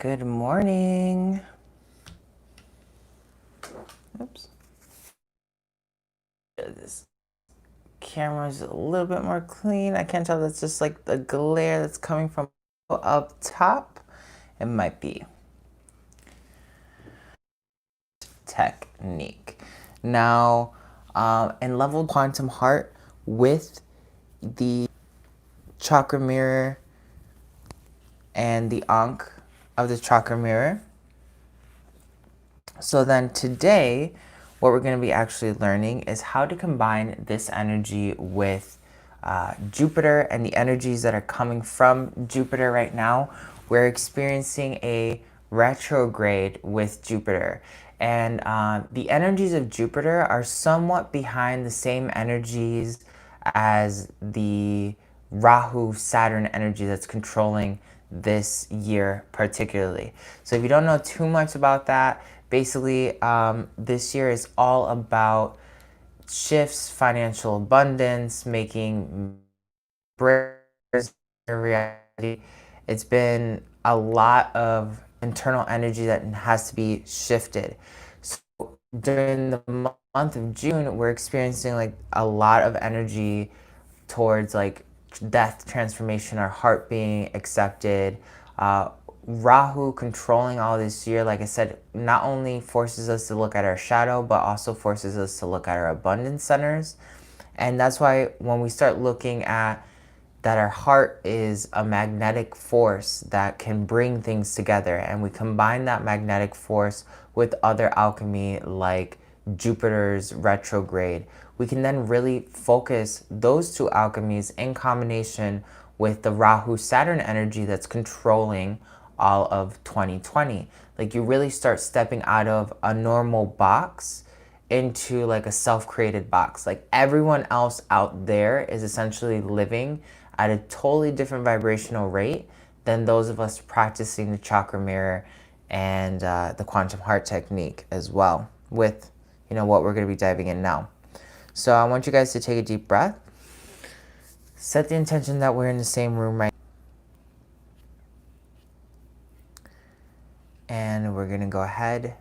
Good morning. Oops. This camera's a little bit more clean. I can't tell, that's just like the glare that's coming from up top. It might be. Technique. Now, in level quantum heart with the chakra mirror and the Ankh of the chakra mirror. So then today, what we're going to be actually learning is how to combine this energy with Jupiter and the energies that are coming from Jupiter right now. We're experiencing a retrograde with Jupiter. And the energies of Jupiter are somewhat behind the same energies as the Rahu Saturn energy that's controlling this year particularly. So if you don't know too much about that, basically this year is all about shifts, financial abundance, making breakthroughs in reality. It's been a lot of internal energy that has to be shifted. So during the month of June, we're experiencing like a lot of energy towards like death, transformation, our heart being accepted. Rahu controlling all this year, like I said, not only forces us to look at our shadow, but also forces us to look at our abundance centers. And that's why when we start looking at that, our heart is a magnetic force that can bring things together, and we combine that magnetic force with other alchemy like Jupiter's retrograde, we can then really focus those two alchemies in combination with the Rahu Saturn energy that's controlling all of 2020. Like, you really start stepping out of a normal box into like a self-created box. Like, everyone else out there is essentially living at a totally different vibrational rate than those of us practicing the chakra mirror and the quantum heart technique as well, with what we're going to be diving in now. So I want you guys to take a deep breath. Set the intention that we're in the same room right now. And we're going to go ahead and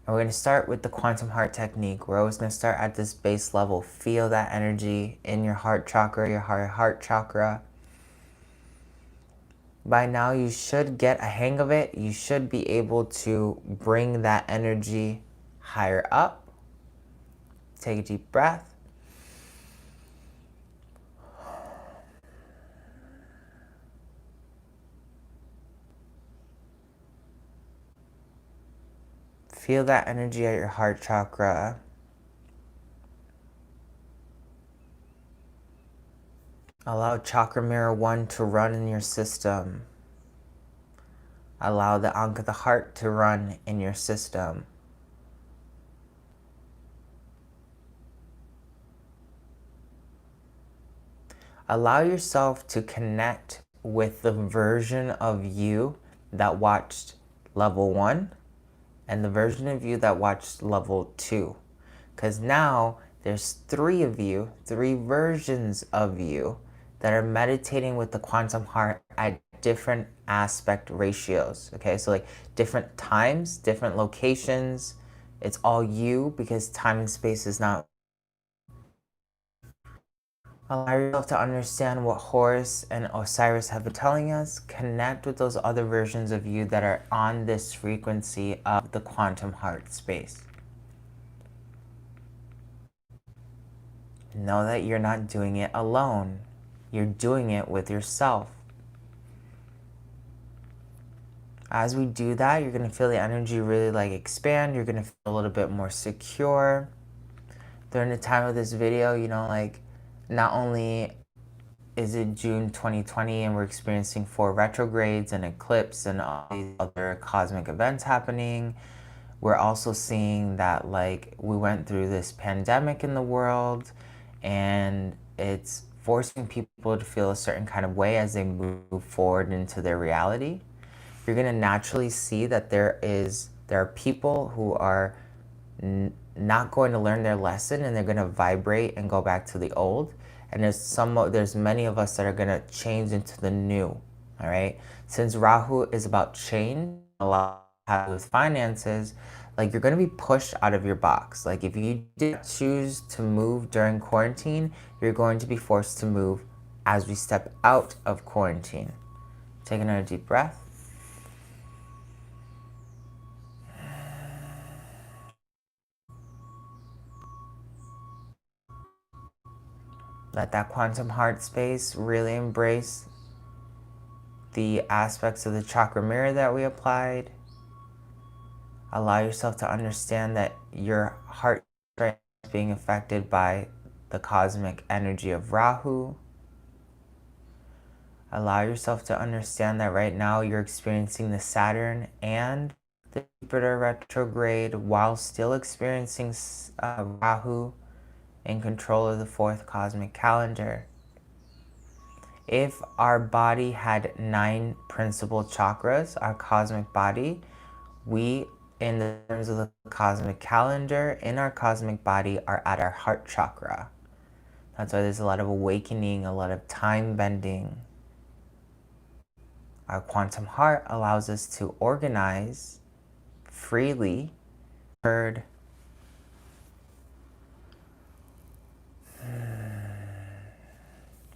we're going to start with the quantum heart technique. We're always going to start at this base level. Feel that energy in your heart chakra, your heart chakra. By now, you should get a hang of it. You should be able to bring that energy higher up. Take a deep breath. Feel that energy at your heart chakra. Allow chakra mirror 1 to run in your system. Allow the Ankh of the heart to run in your system. Allow yourself to connect with the version of you that watched level 1 and the version of you that watched level 2. Because now there's 3 of you, 3 versions of you that are meditating with the quantum heart at different aspect ratios. Okay, so like different times, different locations. It's all you, because time and space is not. Allow yourself to understand what Horus and Osiris have been telling us. Connect with those other versions of you that are on this frequency of the quantum heart space. Know that you're not doing it alone. You're doing it with yourself. As we do that, you're going to feel the energy really like expand. You're going to feel a little bit more secure. During the time of this video, like, not only is it June 2020 and we're experiencing 4 retrogrades and eclipse and all these other cosmic events happening, we're also seeing that like we went through this pandemic in the world, and it's forcing people to feel a certain kind of way as they move forward into their reality. You're going to naturally see that there are people who are not going to learn their lesson, and they're going to vibrate and go back to the old. And there's many of us that are going to change into the new. All right. Since Rahu is about change, a lot with finances, like you're going to be pushed out of your box. Like if you did choose to move during quarantine, you're going to be forced to move as we step out of quarantine. Take another deep breath. Let that quantum heart space really embrace the aspects of the chakra mirror that we applied. Allow yourself to understand that your heart is being affected by the cosmic energy of Rahu. Allow yourself to understand that right now you're experiencing the Saturn and the Jupiter retrograde while still experiencing Rahu in control of the fourth cosmic calendar. If our body had 9 principal chakras, our cosmic body, we, in the terms of the cosmic calendar, in our cosmic body, are at our heart chakra. That's why there's a lot of awakening, a lot of time bending. Our quantum heart allows us to organize freely. Heard.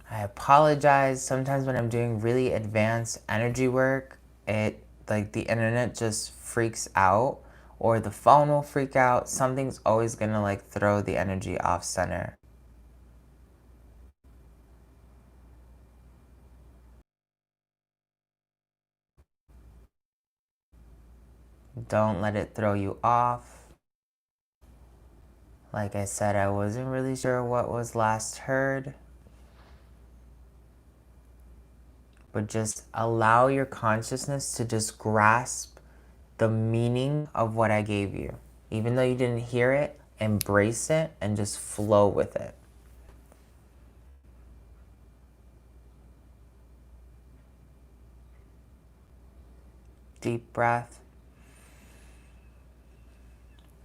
I apologize. Sometimes when I'm doing really advanced energy work, like the internet just freaks out or the phone will freak out. Something's always gonna like throw the energy off center. Don't let it throw you off. Like I said, I wasn't really sure what was last heard. But just allow your consciousness to just grasp the meaning of what I gave you. Even though you didn't hear it, embrace it and just flow with it. Deep breath.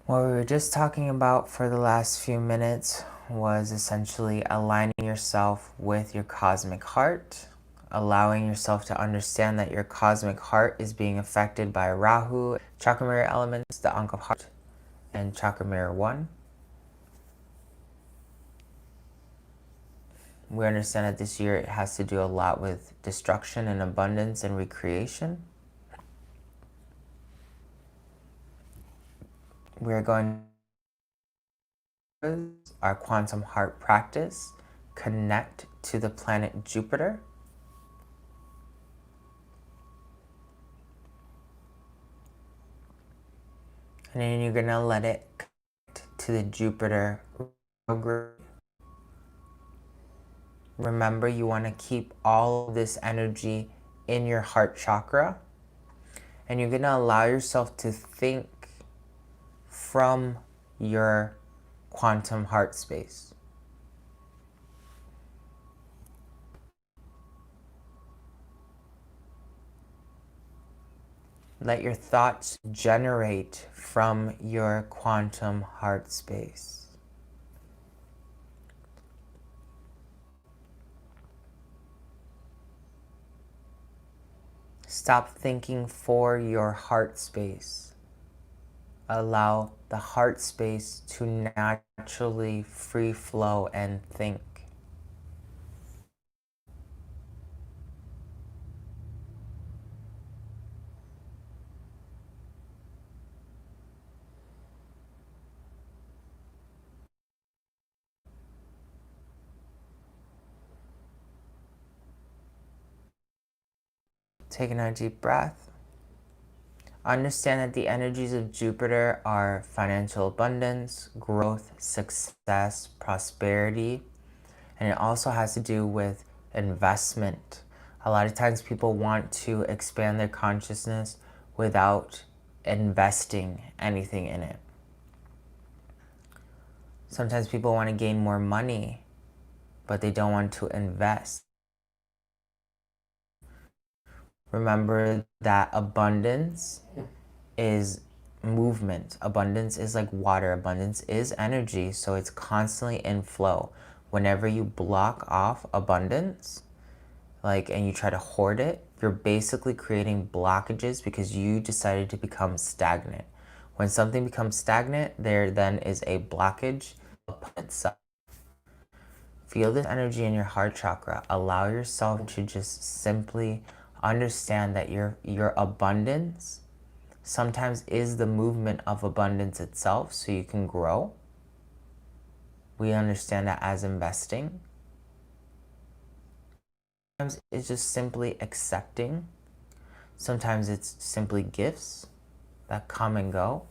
What we were just talking about for the last few minutes was essentially aligning yourself with your cosmic heart, allowing yourself to understand that your cosmic heart is being affected by Rahu, chakra mirror elements, the Ankh of heart, and chakra mirror 1. We understand that this year it has to do a lot with destruction and abundance and recreation. We're going to our quantum heart practice, connect to the planet Jupiter. And then you're going to let it connect to the Jupiter retrograde. Remember, you want to keep all of this energy in your heart chakra. And you're going to allow yourself to think from your quantum heart space. Let your thoughts generate from your quantum heart space. Stop thinking for your heart space. Allow the heart space to naturally free flow and think. Take another deep breath. Understand that the energies of Jupiter are financial abundance, growth, success, prosperity, and it also has to do with investment. A lot of times people want to expand their consciousness without investing anything in it. Sometimes people want to gain more money, but they don't want to invest. Remember that abundance is movement. Abundance is like water. Abundance is energy, so it's constantly in flow. Whenever you block off abundance, and you try to hoard it, you're basically creating blockages because you decided to become stagnant. When something becomes stagnant, there then is a blockage upon itself. Feel this energy in your heart chakra. Allow yourself to just simply understand that your abundance sometimes is the movement of abundance itself, so you can grow. We understand that as investing. Sometimes it's just simply accepting. Sometimes it's simply gifts that come and go.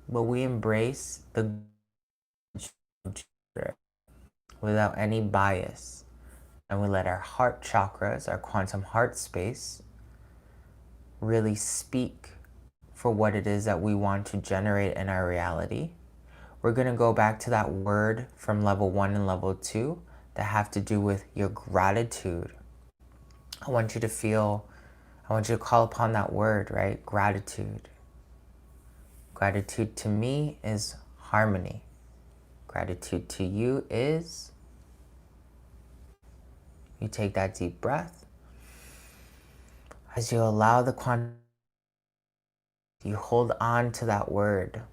But we embrace the without any bias. And we let our heart chakras, our quantum heart space, really speak for what it is that we want to generate in our reality. We're going to go back to that word from level 1 and level 2 that have to do with your gratitude. I want you to call upon that word, right? Gratitude. Gratitude to me is harmony. Gratitude to you is, you take that deep breath. As you allow the quantum, you hold on to that word.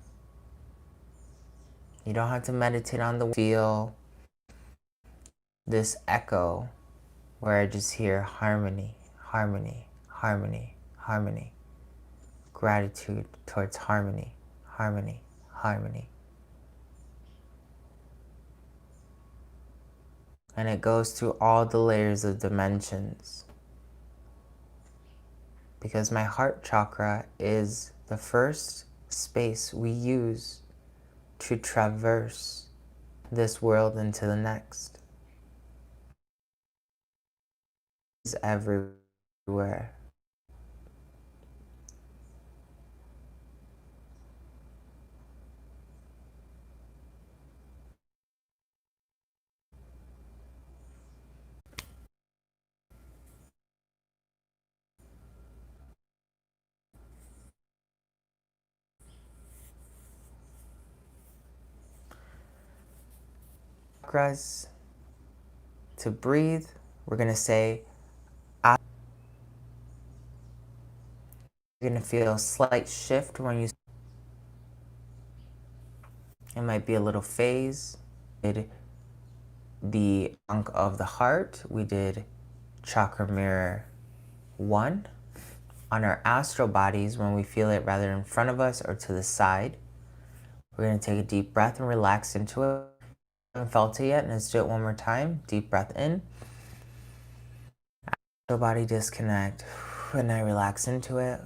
You don't have to meditate on the word. Feel this echo where I just hear harmony, harmony, harmony, harmony. Gratitude towards harmony, harmony, harmony. And it goes through all the layers of dimensions. Because my heart chakra is the first space we use to traverse this world into the next. It's everywhere. Chakras. To breathe, we're going to say, you're going to feel a slight shift when you, it might be a little phase. The chunk of the heart, we did chakra mirror 1. On our astral bodies, when we feel it rather in front of us or to the side, we're going to take a deep breath and relax into it. If you haven't felt it yet, and let's do it one more time. Deep breath in. Astral body disconnect. And I relax into it.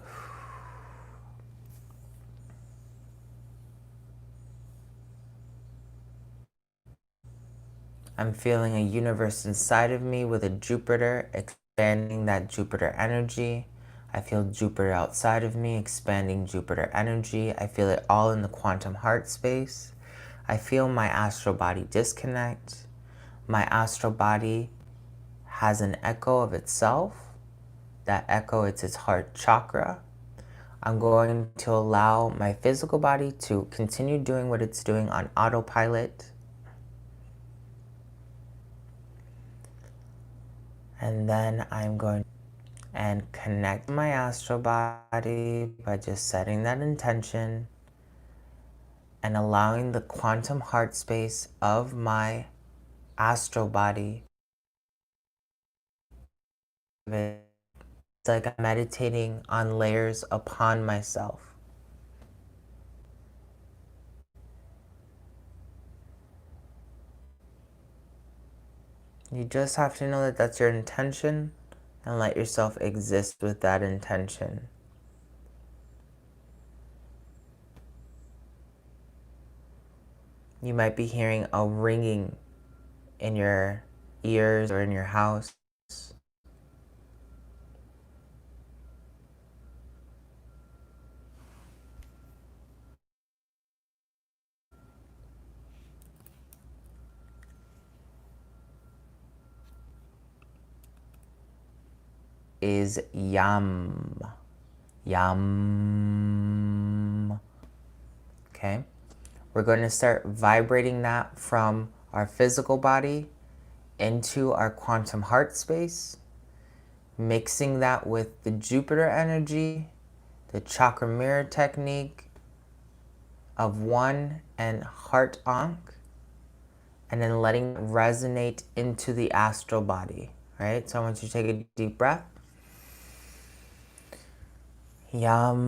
I'm feeling a universe inside of me with a Jupiter, expanding that Jupiter energy. I feel Jupiter outside of me, expanding Jupiter energy. I feel it all in the quantum heart space. I feel my astral body disconnect. My astral body has an echo of itself. That echo, it's its heart chakra. I'm going to allow my physical body to continue doing what it's doing on autopilot. And then I'm going and connect my astral body by just setting that intention and allowing the quantum heart space of my astral body. It's like I'm meditating on layers upon myself. You just have to know that that's your intention and let yourself exist with that intention. You might be hearing a ringing in your ears or in your house. Is yam. Yum. Okay? We're going to start vibrating that from our physical body into our quantum heart space, mixing that with the Jupiter energy, the chakra mirror technique of one and heart ankh, and then letting it resonate into the astral body, right? So I want you to take a deep breath. Yum.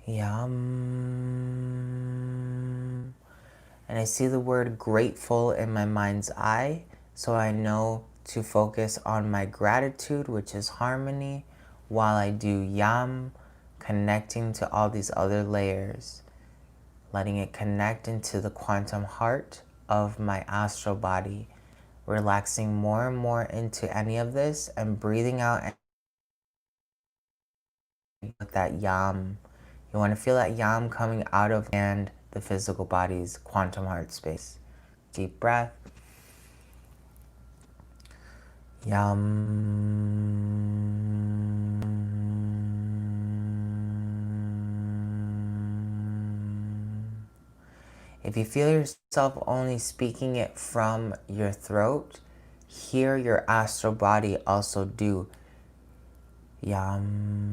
Yum. And I see the word grateful in my mind's eye, so I know to focus on my gratitude, which is harmony, while I do yam, connecting to all these other layers, letting it connect into the quantum heart of my astral body, relaxing more and more into any of this and breathing out with that yam. You want to feel that yam coming out of and the physical body's quantum heart space. Deep breath. Yum. If you feel yourself only speaking it from your throat, hear your astral body also do yum.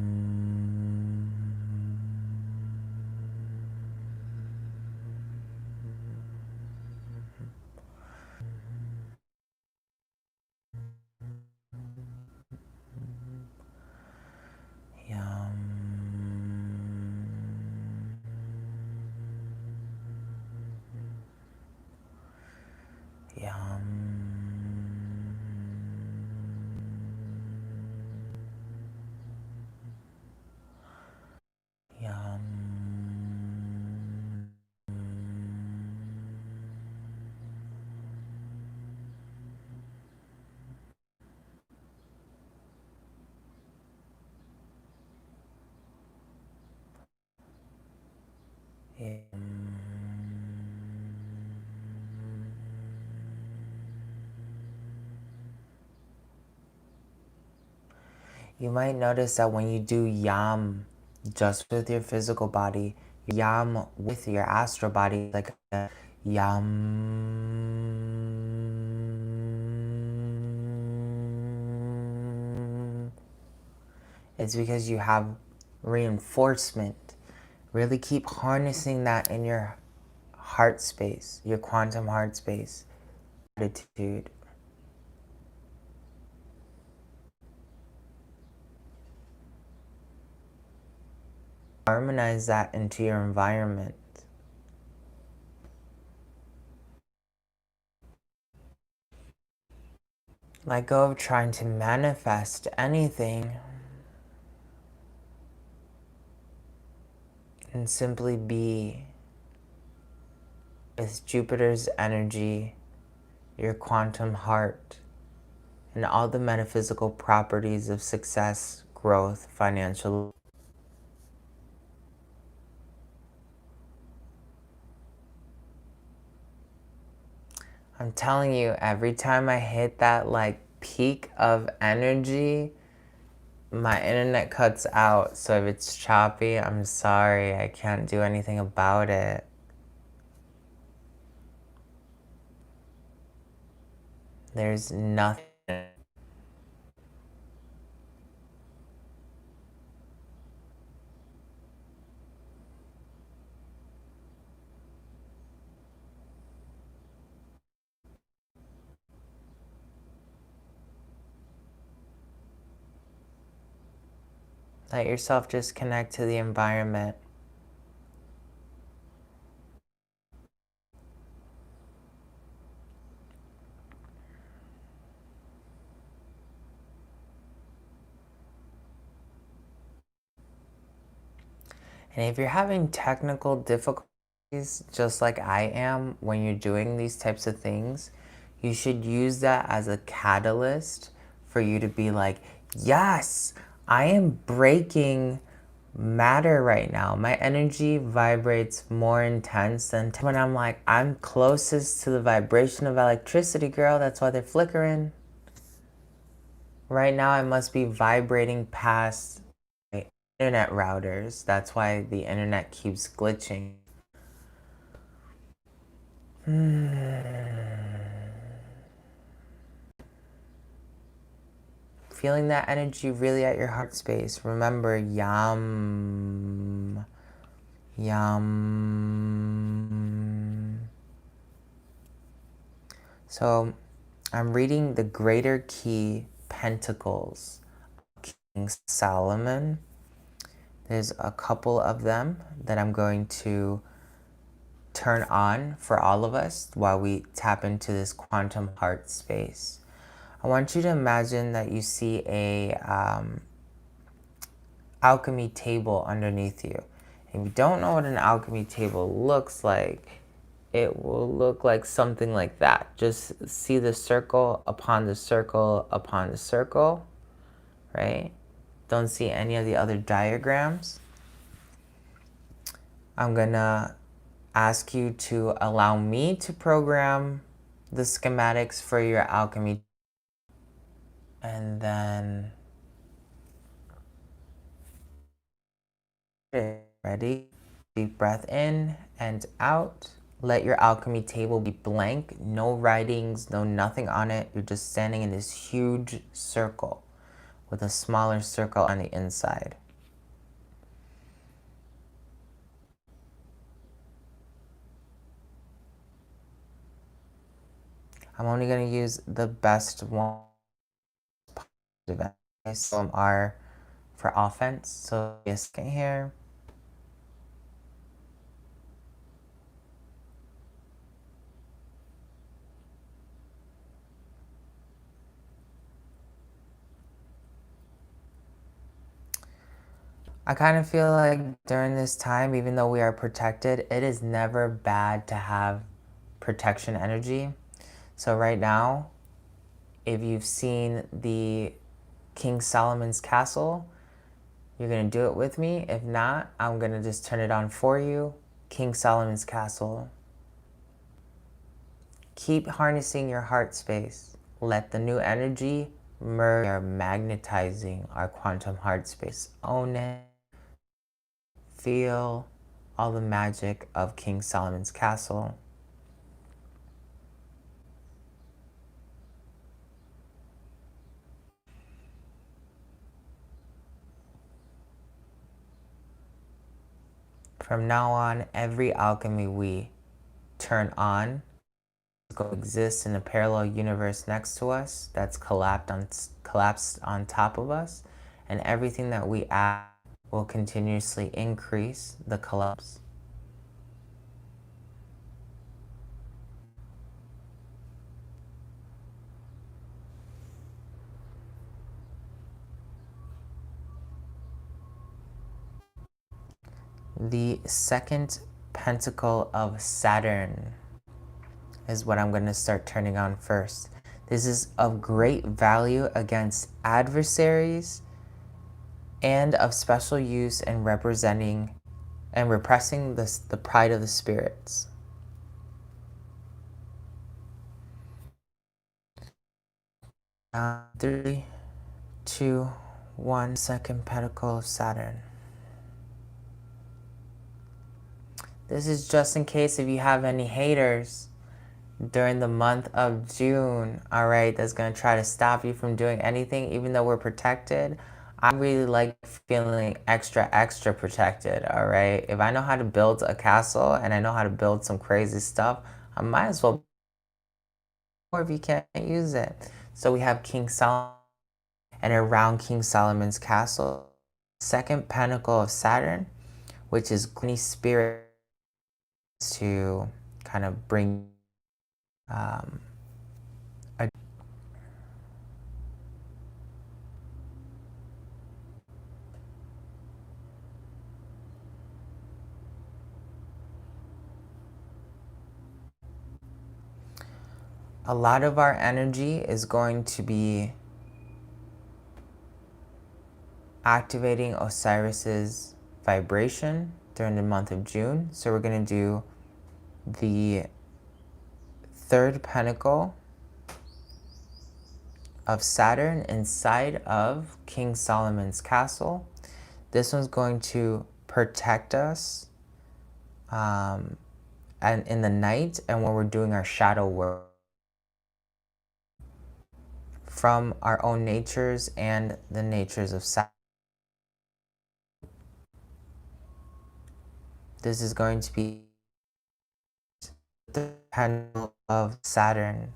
You might notice that when you do yam just with your physical body, yam with your astral body, like a yam. It's because you have reinforcement. Really keep harnessing that in your heart space, your quantum heart space. Gratitude. Harmonize that into your environment. Let go of trying to manifest anything and simply be with Jupiter's energy, your quantum heart, and all the metaphysical properties of success, growth, financial. I'm telling you, every time I hit that like peak of energy, my internet cuts out. So if it's choppy, I'm sorry. I can't do anything about it. There's nothing. Let yourself just connect to the environment. And if you're having technical difficulties, just like I am, when you're doing these types of things, you should use that as a catalyst for you to be like, yes, I am breaking matter right now. My energy vibrates more intense than when I'm like, I'm closest to the vibration of electricity, girl. That's why they're flickering. Right now I must be vibrating past my internet routers. That's why the internet keeps glitching. Feeling that energy really at your heart space. Remember, yum, yum. So I'm reading the Greater Key Pentacles, King Solomon. There's a couple of them that I'm going to turn on for all of us while we tap into this quantum heart space. I want you to imagine that you see a alchemy table underneath you. If you don't know what an alchemy table looks like, it will look like something like that. Just see the circle upon the circle upon the circle, right? Don't see any of the other diagrams. I'm gonna ask you to allow me to program the schematics for your alchemy. And then, ready? Deep breath in and out. Let your alchemy table be blank, no writings, no nothing on it. You're just standing in this huge circle with a smaller circle on the inside. I'm only going to use the best one. Some are for offense, so a second here. I kind of feel like during this time, even though we are protected, it is never bad to have protection energy. So right now, if you've seen the King Solomon's Castle, you're going to do it with me. If not, I'm going to just turn it on for you. King Solomon's Castle. Keep harnessing your heart space. Let the new energy merge. We are magnetizing our quantum heart space. Own it. Feel all the magic of King Solomon's Castle. From now on, every alchemy we turn on exists in a parallel universe next to us that's collapsed on top of us, and everything that we add will continuously increase the collapse. The second pentacle of Saturn is what I'm going to start turning on first. This is of great value against adversaries and of special use in representing and repressing the pride of the spirits. Three, two, one. Second pentacle of Saturn. This is just in case if you have any haters during the month of June, all right, that's going to try to stop you from doing anything, even though we're protected. I really like feeling extra protected, all right? If I know how to build a castle and I know how to build some crazy stuff, I might as well, or if you can't use it. So we have King Solomon, and around King Solomon's castle, second pentacle of Saturn, which is gloomy spirit to kind of bring a lot of our energy is going to be activating Osiris's vibration during the month of June. So we're going to do the third pentacle, of Saturn inside of King Solomon's castle. This one's going to protect us and in the night and when we're doing our shadow work from our own natures and the natures of Saturn. This is going to be the pendulum of Saturn.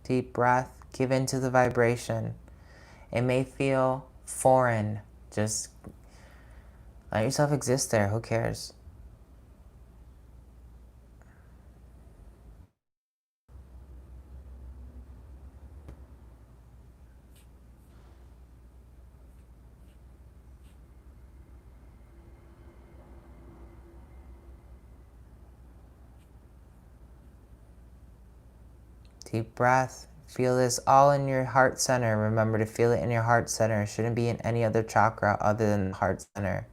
Deep breath, give into the vibration. It may feel foreign, just let yourself exist there, who cares? Deep breath. Feel this all in your heart center. Remember to feel it in your heart center. It shouldn't be in any other chakra other than the heart center.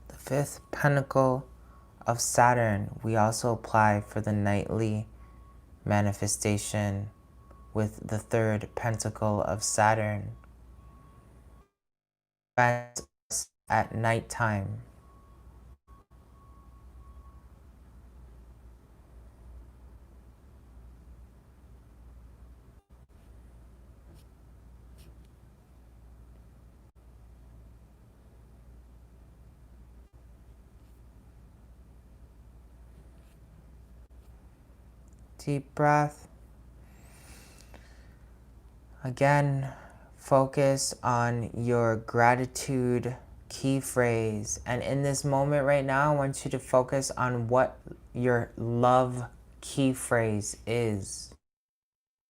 The fifth pentacle of Saturn we also apply for the nightly manifestation with the third pentacle of Saturn. At nighttime. Deep breath. Again, focus on your gratitude key phrase. And in this moment right now, I want you to focus on what your love key phrase is.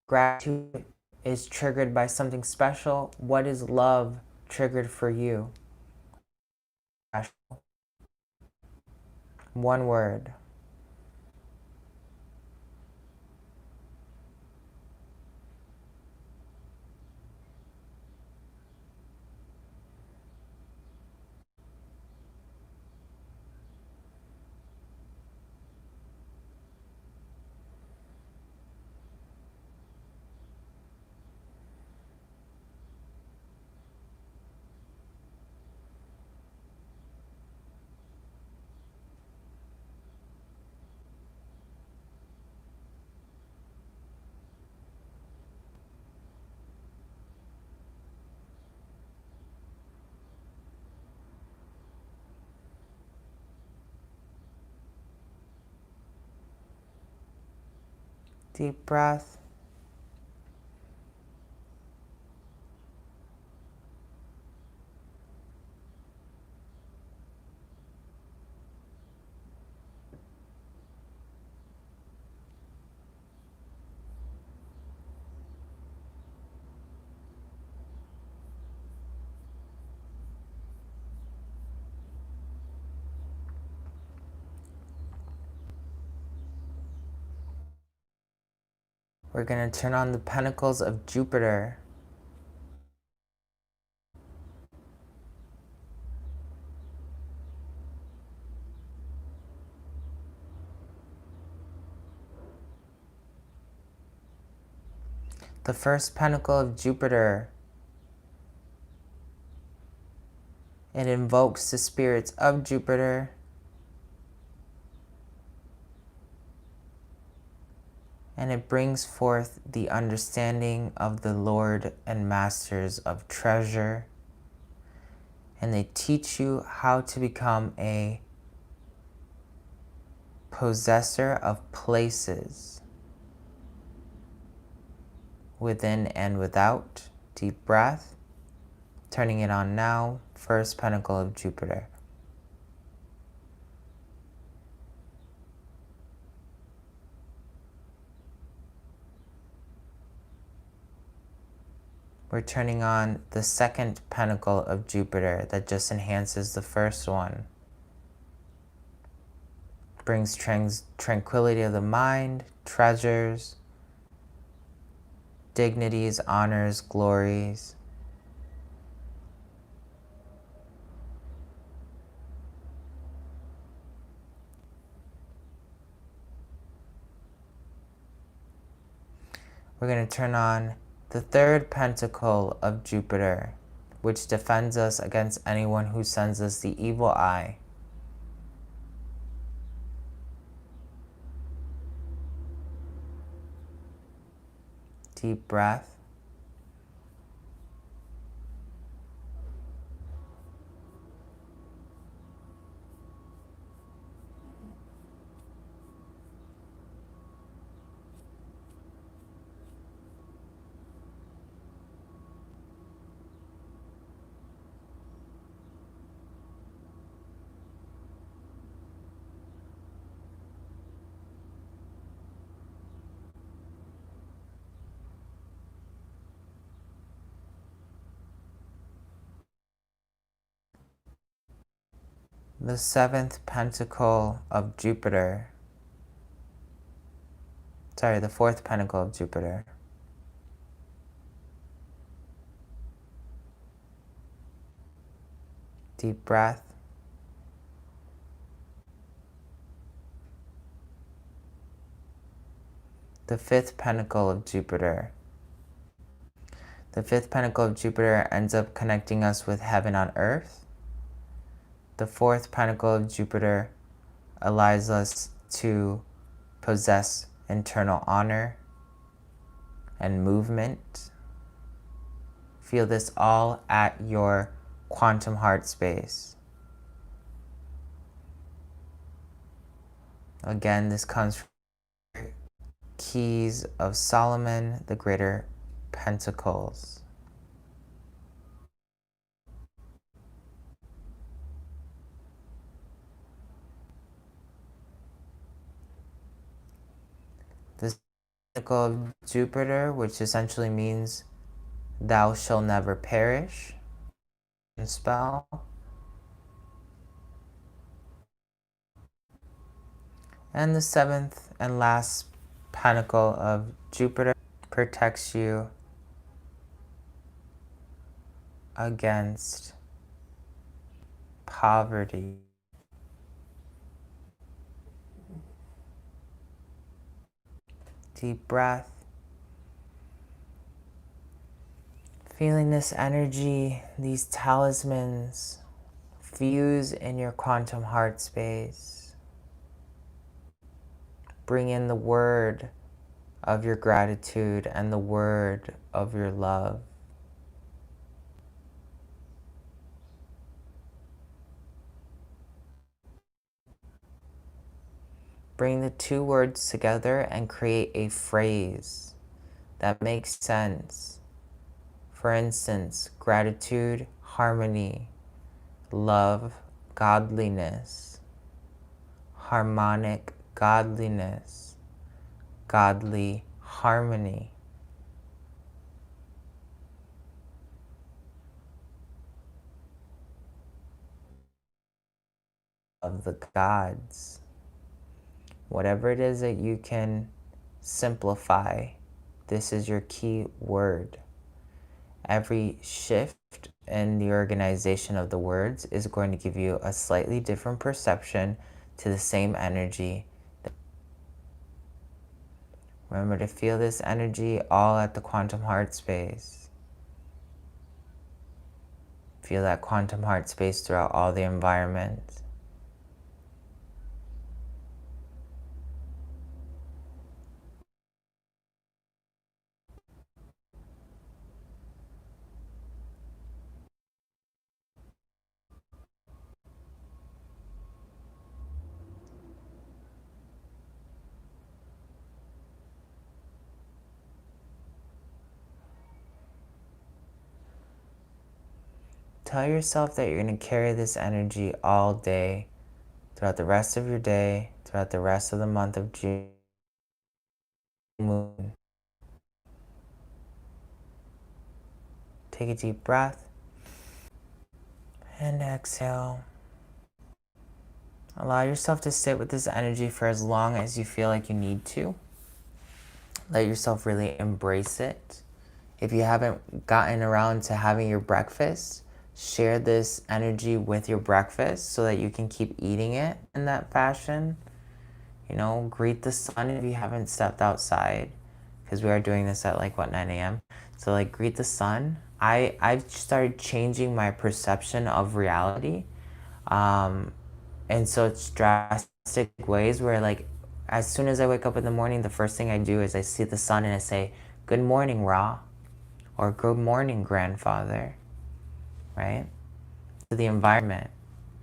Gratitude is triggered by something special. What is love triggered for you? One word. Deep breath. We're going to turn on the pentacles of Jupiter. The first pentacle of Jupiter. It invokes the spirits of Jupiter. And it brings forth the understanding of the Lord and Masters of Treasure. And they teach you how to become a possessor of places within and without. Deep breath. Turning it on now. First pentacle of Jupiter. We're turning on the second pentacle of Jupiter that just enhances the first one. Brings tranquility of the mind, treasures, dignities, honors, glories. We're going to turn on the third pentacle of Jupiter, which defends us against anyone who sends us the evil eye. Deep breath. The seventh pentacle of Jupiter. Sorry, the fourth pentacle of Jupiter. Deep breath. The fifth pentacle of Jupiter. The fifth pentacle of Jupiter ends up connecting us with heaven on earth. The fourth pentacle of Jupiter allows us to possess internal honor and movement. Feel this all at your quantum heart space. Again, this comes from Keys of Solomon, the Greater Pentacles. This pentacle of Jupiter, which essentially means thou shall never perish, spell. And the seventh and last pentacle of Jupiter protects you against poverty. Deep breath. Feeling this energy, these talismans fuse in your quantum heart space. Bring in the word of your gratitude and the word of your love. Bring the two words together and create a phrase that makes sense. For instance, gratitude, harmony, love, godliness, harmonic godliness, godly harmony. Of the gods. Whatever it is that you can simplify, this is your key word. Every shift in the organization of the words is going to give you a slightly different perception to the same energy. Remember to feel this energy all at the quantum heart space. Feel that quantum heart space throughout all the environment. tell yourself that you're going to carry this energy all day, throughout the rest of your day, throughout the rest of the month of June. Moon. Take a deep breath and exhale. Allow yourself to sit with this energy for as long as you feel like you need to. Let yourself really embrace it. If you haven't gotten around to having your breakfast, share this energy with your breakfast so that you can keep eating it in that fashion. You know, greet the sun if you haven't stepped outside, because we are doing this at like 9 a.m. So like greet the sun. I've started changing my perception of reality. And so it's drastic ways where like as soon as I wake up in the morning, the first thing I do is I see the sun and I say, "Good morning, Ra," or "Good morning, grandfather," right? To the environment.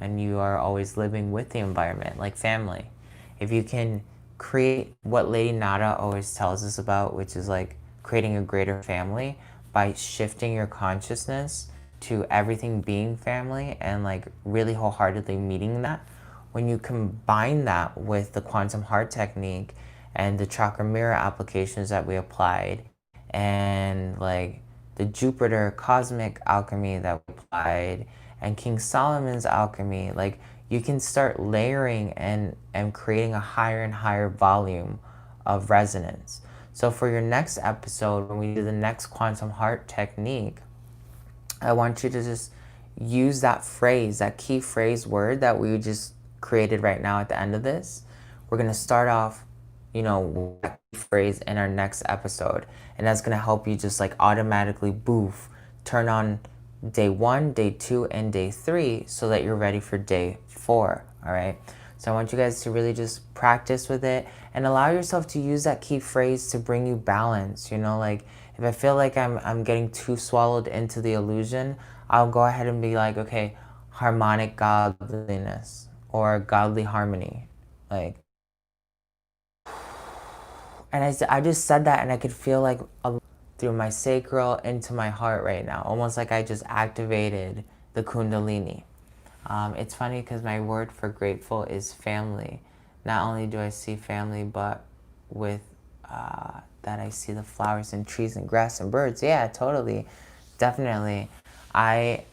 And you are always living with the environment, like family. If you can create what Lady Nada always tells us about, which is like creating a greater family by shifting your consciousness to everything being family and like really wholeheartedly meeting that, when you combine that with the quantum heart technique and the chakra mirror applications that we applied and like the Jupiter cosmic alchemy that we applied and King Solomon's alchemy, like you can start layering and creating a higher and higher volume of resonance. So for your next episode, when we do the next quantum heart technique, I want you to just use that phrase, that key phrase word that we just created right now at the end of this. We're going to start off, you know, with that key phrase in our next episode. And that's going to help you just like automatically turn on day 1, day 2, and day 3 so that you're ready for day 4. All right. So I want you guys to really just practice with it and allow yourself to use that key phrase to bring you balance. You know, like if I feel like I'm getting too swallowed into the illusion, I'll go ahead and be like, okay, harmonic godliness or godly harmony. Like, and I just said that and I could feel like through my sacral into my heart right now, almost like I just activated the Kundalini. It's funny because my word for grateful is family. Not only do I see family, but with that I see the flowers and trees and grass and birds. Yeah, totally, definitely. I've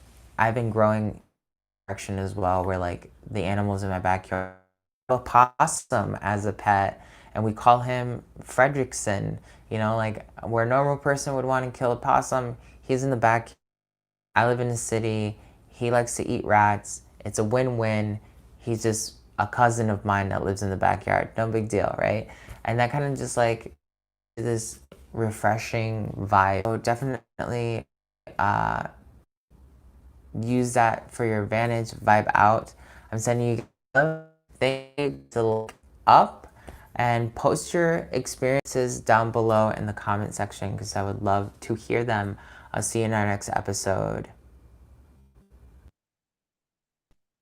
been growing direction as well, where like the animals in my backyard. A possum as a pet, and we call him Fredrickson. You know, like where a normal person would want to kill a possum, he's in the back. I live in a city. He likes to eat rats. It's a win-win. He's just a cousin of mine that lives in the backyard. No big deal, right? And that kind of just like this refreshing vibe. So definitely use that for your advantage. Vibe out. I'm sending you things to look up and post your experiences down below in the comment section because I would love to hear them. I'll see you in our next episode.